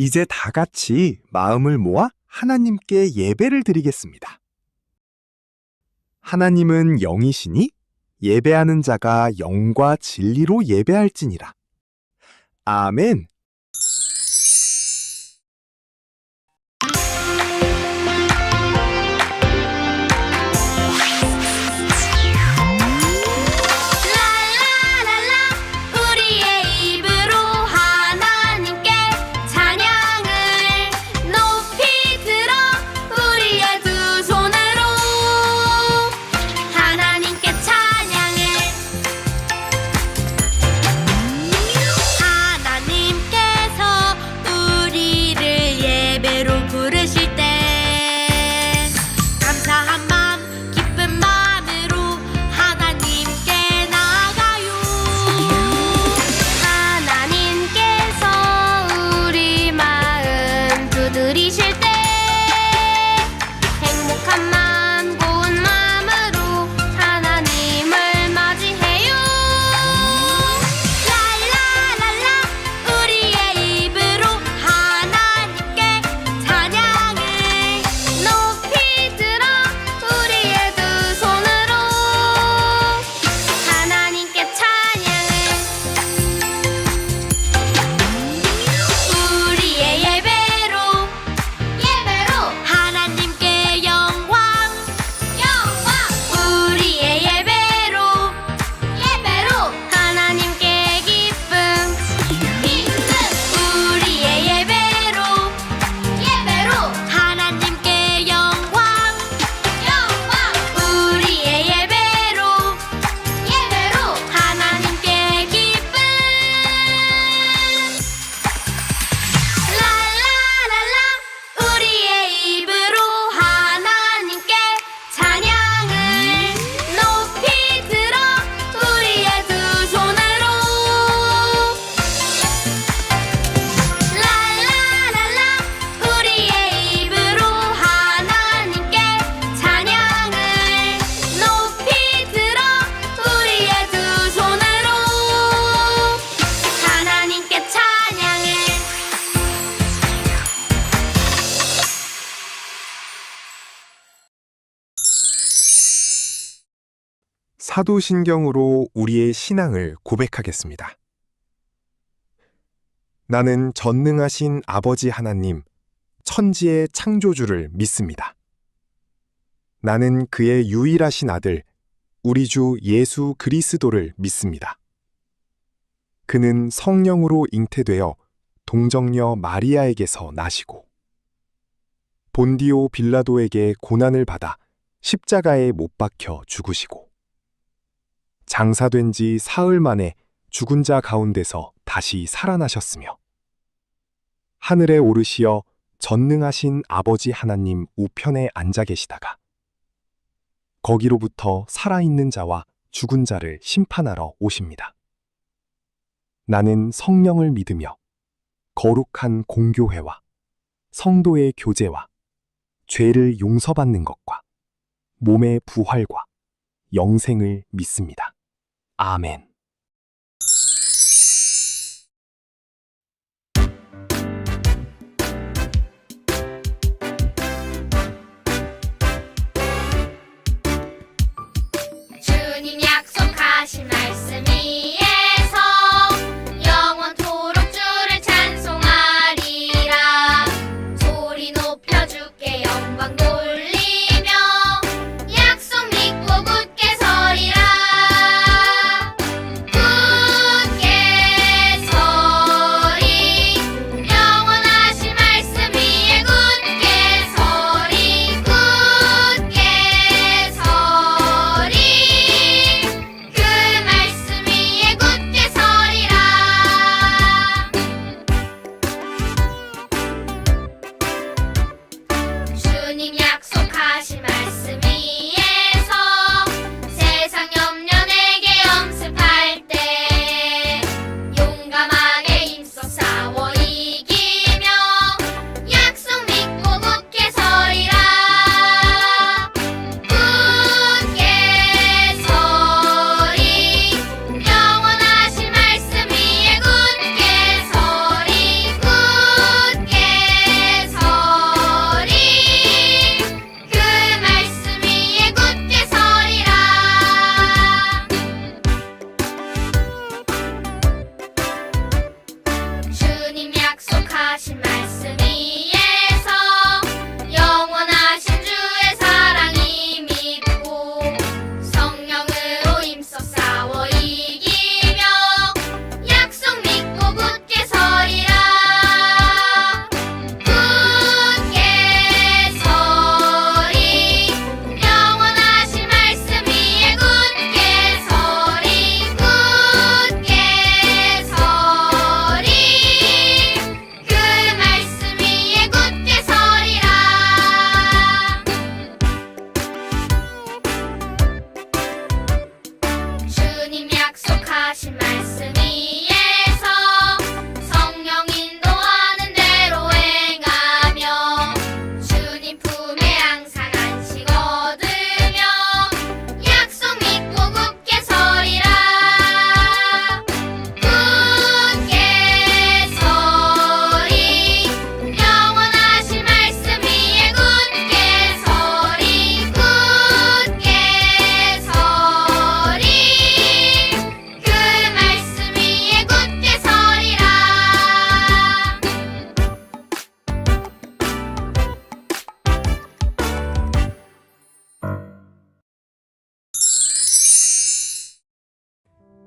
이제 다 같이 마음을 모아 하나님께 예배를 드리겠습니다. 하나님은 영이시니 예배하는 자가 영과 진리로 예배할지니라. 아멘. 우리의 입으로 하나님께 찬양을 높이 들어 우리의 두 손으로 하나님께 찬양을 하나님께서 우리를 예배로 부르실 때 감사한 마음 기쁜 마음으로 하나님께 나아가요. 하나님께서 우리 마음 두드리실 때 행복한 마음 고운 마음으로 하나님을 맞이해요. 랄라랄라 우리의 입으로 하나님께 찬양을 높이 들어 우리의 두 손으로 하나님께 찬양을 우리의 예배로 하나님께 영광 우리의 예배로 하나님께 기쁨 우리의 예배로 하나님께 영광 우리의 예배로 하나님께 기쁨 랄라랄라 우리의 입으로 하나님께 찬양을 높이 들어 우리의 두 손으로 랄라랄라 우리의 입으로 하나님께 찬양을 높이 들어 우리의 두 손으로 하나님께 찬양을 사도신경으로 우리의 신앙을 고백하겠습니다. 나는 전능하신 아버지 하나님, 천지의 창조주를 믿습니다. 나는 그의 유일하신 아들, 우리 주 예수 그리스도를 믿습니다. 그는 성령으로 잉태되어 동정녀 마리아에게서 나시고 본디오 빌라도에게 고난을 받아 십자가에 못 박혀 죽으시고 장사된 지 사흘 만에 죽은 자 가운데서 다시 살아나셨으며 하늘에 오르시어 전능하신 아버지 하나님 우편에 앉아 계시다가 거기로부터 살아있는 자와 죽은 자를 심판하러 오십니다. 나는 성령을 믿으며 거룩한 공교회와 성도의 교제와 죄를 용서받는 것과 몸의 부활과 영생을 믿습니다. 아멘. 주님 약속하신 말씀 위에서 영원토록 주를 찬송하리라. 소리 높여 주께 영광 돌리며 약속 믿고 굳게 서리라. 굳게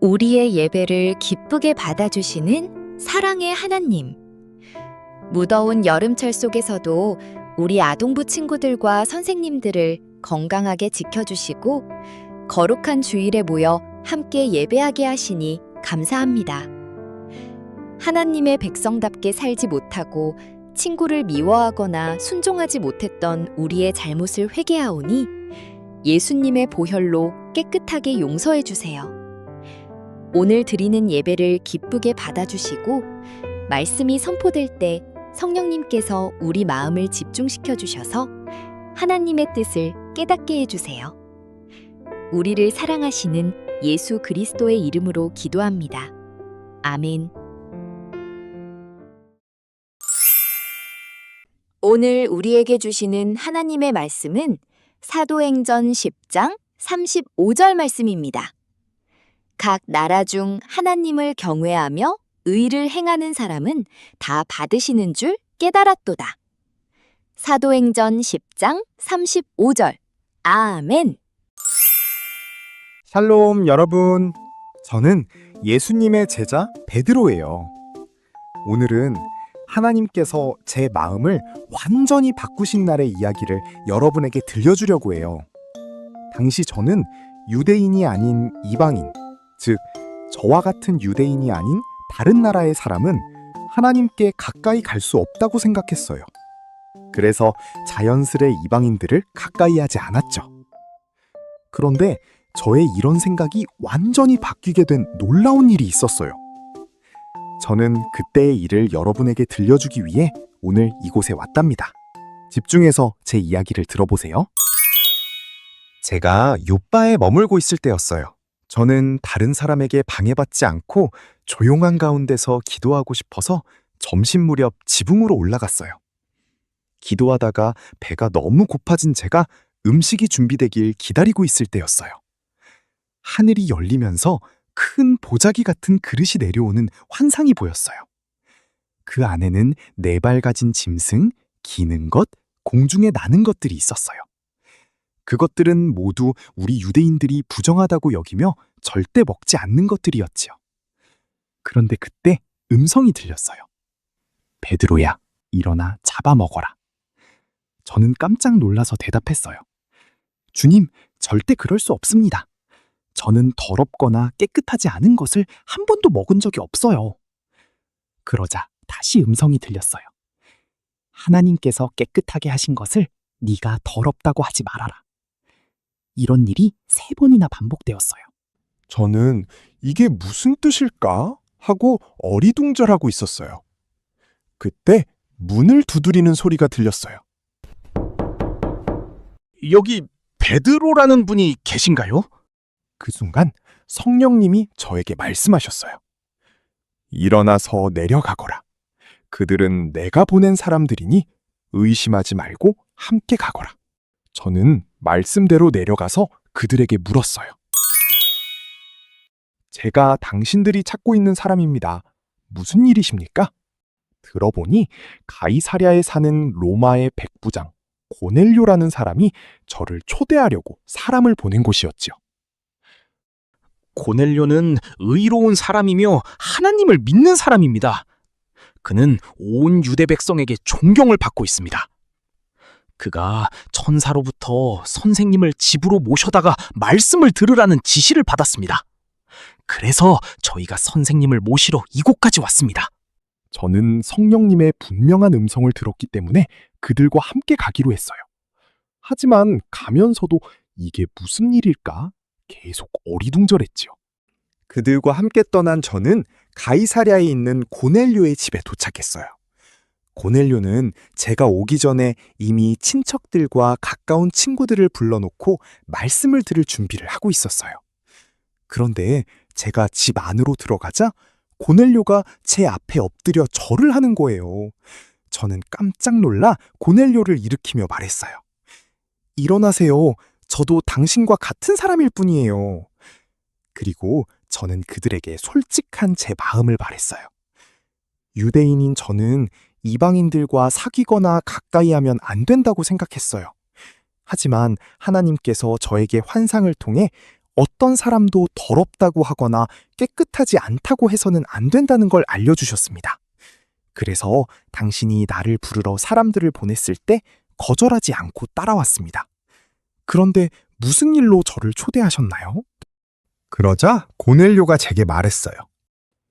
우리의 예배를 기쁘게 받아주시는 사랑의 하나님. 무더운 여름철 속에서도 우리 아동부 친구들과 선생님들을 건강하게 지켜주시고 거룩한 주일에 모여 함께 예배하게 하시니 감사합니다. 하나님의 백성답게 살지 못하고 친구를 미워하거나 순종하지 못했던 우리의 잘못을 회개하오니 예수님의 보혈로 깨끗하게 용서해 주세요. 오늘 드리는 예배를 기쁘게 받아주시고 말씀이 선포될 때 성령님께서 우리 마음을 집중시켜 주셔서 하나님의 뜻을 깨닫게 해주세요. 우리를 사랑하시는 예수 그리스도의 이름으로 기도합니다. 아멘. 오늘 우리에게 주시는 하나님의 말씀은 사도행전 10장 35절 말씀입니다. 각 나라 중 하나님을 경외하며 의를 행하는 사람은 다 받으시는 줄 깨달았도다. 사도행전 10장 35절. 아멘. 샬롬 여러분. 저는 예수님의 제자 베드로예요. 오늘은 하나님께서 제 마음을 완전히 바꾸신 날의 이야기를 여러분에게 들려주려고 해요. 당시 저는 유대인이 아닌 이방인, 즉 저와 같은 유대인이 아닌 다른 나라의 사람은 하나님께 가까이 갈 수 없다고 생각했어요. 그래서 자연스레 이방인들을 가까이 하지 않았죠. 그런데 저의 이런 생각이 완전히 바뀌게 된 놀라운 일이 있었어요. 저는 그때의 일을 여러분에게 들려주기 위해 오늘 이곳에 왔답니다. 집중해서 제 이야기를 들어보세요. 제가 요바에 머물고 있을 때였어요. 저는 다른 사람에게 방해받지 않고 조용한 가운데서 기도하고 싶어서 점심 무렵 지붕으로 올라갔어요. 기도하다가 배가 너무 고파진 제가 음식이 준비되길 기다리고 있을 때였어요. 하늘이 열리면서 큰 보자기 같은 그릇이 내려오는 환상이 보였어요. 그 안에는 4발 가진 짐승, 기는 것, 공중에 나는 것들이 있었어요. 그것들은 모두 우리 유대인들이 부정하다고 여기며 절대 먹지 않는 것들이었지요. 그런데 그때 음성이 들렸어요. 베드로야, 일어나 잡아먹어라. 저는 깜짝 놀라서 대답했어요. 주님, 절대 그럴 수 없습니다. 저는 더럽거나 깨끗하지 않은 것을 한 번도 먹은 적이 없어요. 그러자 다시 음성이 들렸어요. 하나님께서 깨끗하게 하신 것을 네가 더럽다고 하지 말아라. 이런 일이 3번이나 반복되었어요. 저는 이게 무슨 뜻일까 하고 어리둥절하고 있었어요. 그때 문을 두드리는 소리가 들렸어요. 여기 베드로라는 분이 계신가요? 그 순간 성령님이 저에게 말씀하셨어요. 일어나서 내려가거라. 그들은 내가 보낸 사람들이니 의심하지 말고 함께 가거라. 저는 말씀대로 내려가서 그들에게 물었어요. 제가 당신들이 찾고 있는 사람입니다. 무슨 일이십니까? 들어보니 가이사랴에 사는 로마의 백부장 고넬료라는 사람이 저를 초대하려고 사람을 보낸 곳이었지요. 고넬료는 의로운 사람이며 하나님을 믿는 사람입니다. 그는 온 유대 백성에게 존경을 받고 있습니다. 그가 천사로부터 선생님을 집으로 모셔다가 말씀을 들으라는 지시를 받았습니다. 그래서 저희가 선생님을 모시러 이곳까지 왔습니다. 저는 성령님의 분명한 음성을 들었기 때문에 그들과 함께 가기로 했어요. 하지만 가면서도 이게 무슨 일일까? 계속 어리둥절했지요. 그들과 함께 떠난 저는 가이사랴에 있는 고넬료의 집에 도착했어요. 고넬료는 제가 오기 전에 이미 친척들과 가까운 친구들을 불러놓고 말씀을 들을 준비를 하고 있었어요. 그런데 제가 집 안으로 들어가자 고넬료가 제 앞에 엎드려 절을 하는 거예요. 저는 깜짝 놀라 고넬료를 일으키며 말했어요. 일어나세요. 저도 당신과 같은 사람일 뿐이에요. 그리고 저는 그들에게 솔직한 제 마음을 말했어요. 유대인인 저는 이방인들과 사귀거나 가까이 하면 안 된다고 생각했어요. 하지만 하나님께서 저에게 환상을 통해 어떤 사람도 더럽다고 하거나 깨끗하지 않다고 해서는 안 된다는 걸 알려주셨습니다. 그래서 당신이 나를 부르러 사람들을 보냈을 때 거절하지 않고 따라왔습니다. 그런데 무슨 일로 저를 초대하셨나요? 그러자 고넬료가 제게 말했어요.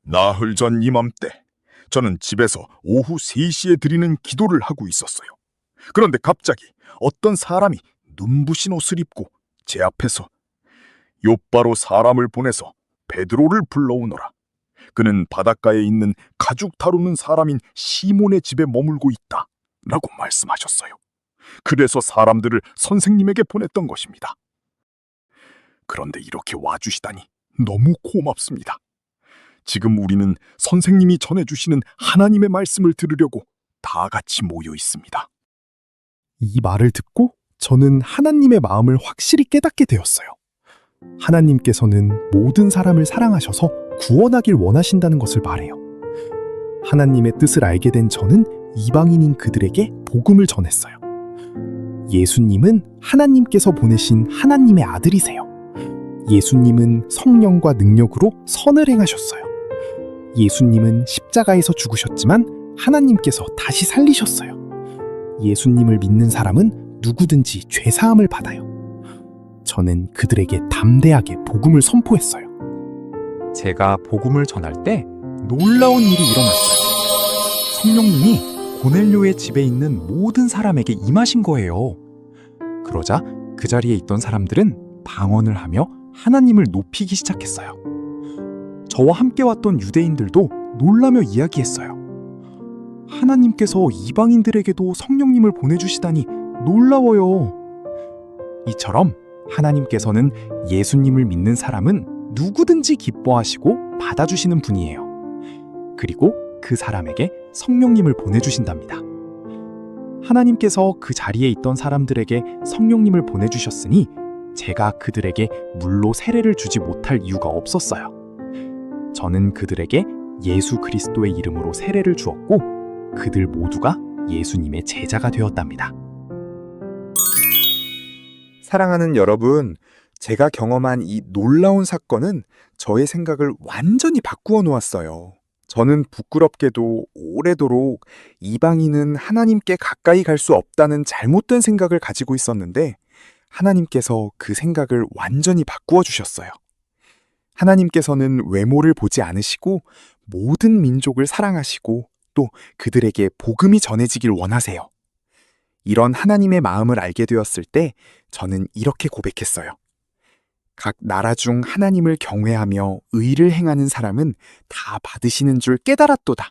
나흘 전 이맘때 저는 집에서 오후 3시에 드리는 기도를 하고 있었어요. 그런데 갑자기 어떤 사람이 눈부신 옷을 입고 제 앞에서 욥바로 사람을 보내서 베드로를 불러오너라. 그는 바닷가에 있는 가죽 다루는 사람인 시몬의 집에 머물고 있다. 라고 말씀하셨어요. 그래서 사람들을 선생님에게 보냈던 것입니다. 그런데 이렇게 와주시다니 너무 고맙습니다. 지금 우리는 선생님이 전해주시는 하나님의 말씀을 들으려고 다 같이 모여 있습니다. 이 말을 듣고 저는 하나님의 마음을 확실히 깨닫게 되었어요. 하나님께서는 모든 사람을 사랑하셔서 구원하길 원하신다는 것을 말해요. 하나님의 뜻을 알게 된 저는 이방인인 그들에게 복음을 전했어요. 예수님은 하나님께서 보내신 하나님의 아들이세요. 예수님은 성령과 능력으로 선을 행하셨어요. 예수님은 십자가에서 죽으셨지만 하나님께서 다시 살리셨어요. 예수님을 믿는 사람은 누구든지 죄사함을 받아요. 저는 그들에게 담대하게 복음을 선포했어요. 제가 복음을 전할 때 놀라운 일이 일어났어요. 성령님이 고넬료의 집에 있는 모든 사람에게 임하신 거예요. 그러자 그 자리에 있던 사람들은 방언을 하며 하나님을 높이기 시작했어요. 저와 함께 왔던 유대인들도 놀라며 이야기했어요. 하나님께서 이방인들에게도 성령님을 보내주시다니 놀라워요. 이처럼 하나님께서는 예수님을 믿는 사람은 누구든지 기뻐하시고 받아주시는 분이에요. 그리고 그 사람에게 성령님을 보내주신답니다. 하나님께서 그 자리에 있던 사람들에게 성령님을 보내주셨으니 제가 그들에게 물로 세례를 주지 못할 이유가 없었어요. 저는 그들에게 예수 그리스도의 이름으로 세례를 주었고 그들 모두가 예수님의 제자가 되었답니다. 사랑하는 여러분, 제가 경험한 이 놀라운 사건은 저의 생각을 완전히 바꾸어 놓았어요. 저는 부끄럽게도 오래도록 이방인은 하나님께 가까이 갈 수 없다는 잘못된 생각을 가지고 있었는데 하나님께서 그 생각을 완전히 바꾸어 주셨어요. 하나님께서는 외모를 보지 않으시고 모든 민족을 사랑하시고 또 그들에게 복음이 전해지길 원하세요. 이런 하나님의 마음을 알게 되었을 때 저는 이렇게 고백했어요. 각 나라 중 하나님을 경외하며 의를 행하는 사람은 다 받으시는 줄 깨달았도다.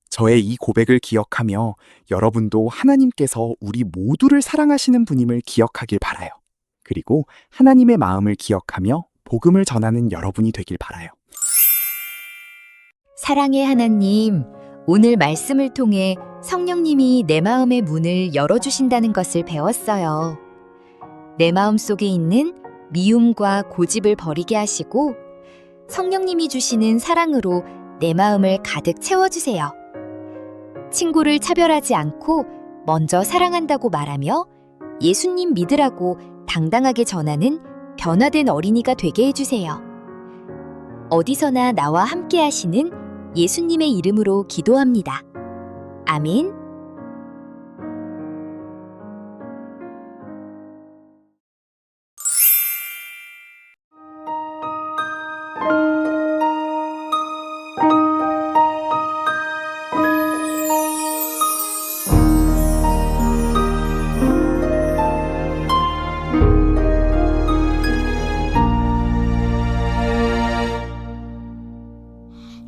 저의 이 고백을 기억하며 여러분도 하나님께서 우리 모두를 사랑하시는 분임을 기억하길 바라요. 그리고 하나님의 마음을 기억하며 복음을 전하는 여러분이 되길 바라요. 사랑의 하나님, 오늘 말씀을 통해 성령님이 내 마음의 문을 열어주신다는 것을 배웠어요. 내 마음 속에 있는 미움과 고집을 버리게 하시고 성령님이 주시는 사랑으로 내 마음을 가득 채워주세요. 친구를 차별하지 않고 먼저 사랑한다고 말하며 예수님 믿으라고 당당하게 전하는 변화된 어린이가 되게 해주세요. 어디서나 나와 함께 하시는 예수님의 이름으로 기도합니다. 아멘.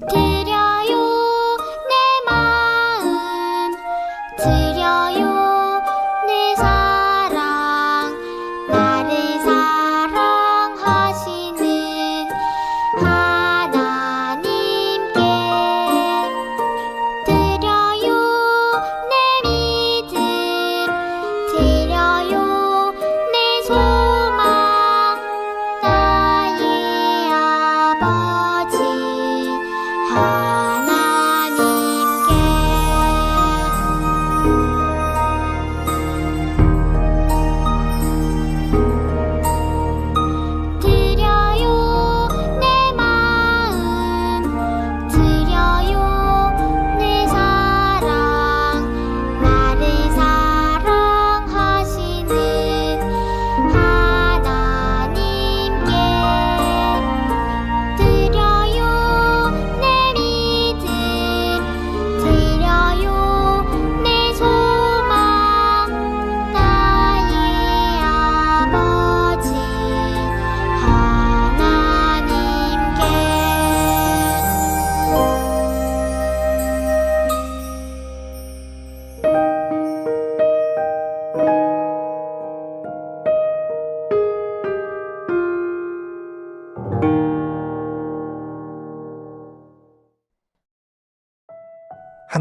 드려요 내 마음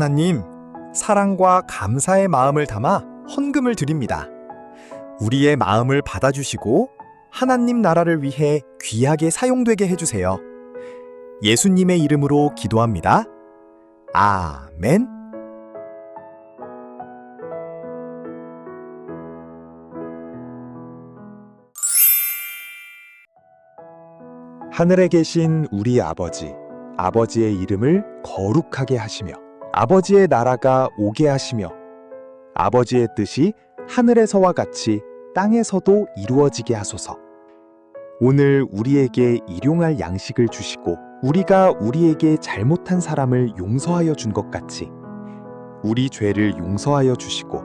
하나님, 사랑과 감사의 마음을 담아 헌금을 드립니다. 우리의 마음을 받아주시고 하나님 나라를 위해 귀하게 사용되게 해주세요. 예수님의 이름으로 기도합니다. 아멘. 하늘에 계신 우리 아버지, 아버지의 이름을 거룩하게 하시며 아버지의 나라가 오게 하시며 아버지의 뜻이 하늘에서와 같이 땅에서도 이루어지게 하소서. 오늘 우리에게 일용할 양식을 주시고 우리가 우리에게 잘못한 사람을 용서하여 준 것 같이 우리 죄를 용서하여 주시고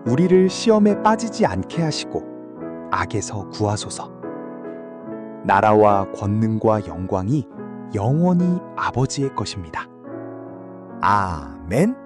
우리를 시험에 빠지지 않게 하시고 악에서 구하소서. 나라와 권능과 영광이 영원히 아버지의 것입니다. 아멘.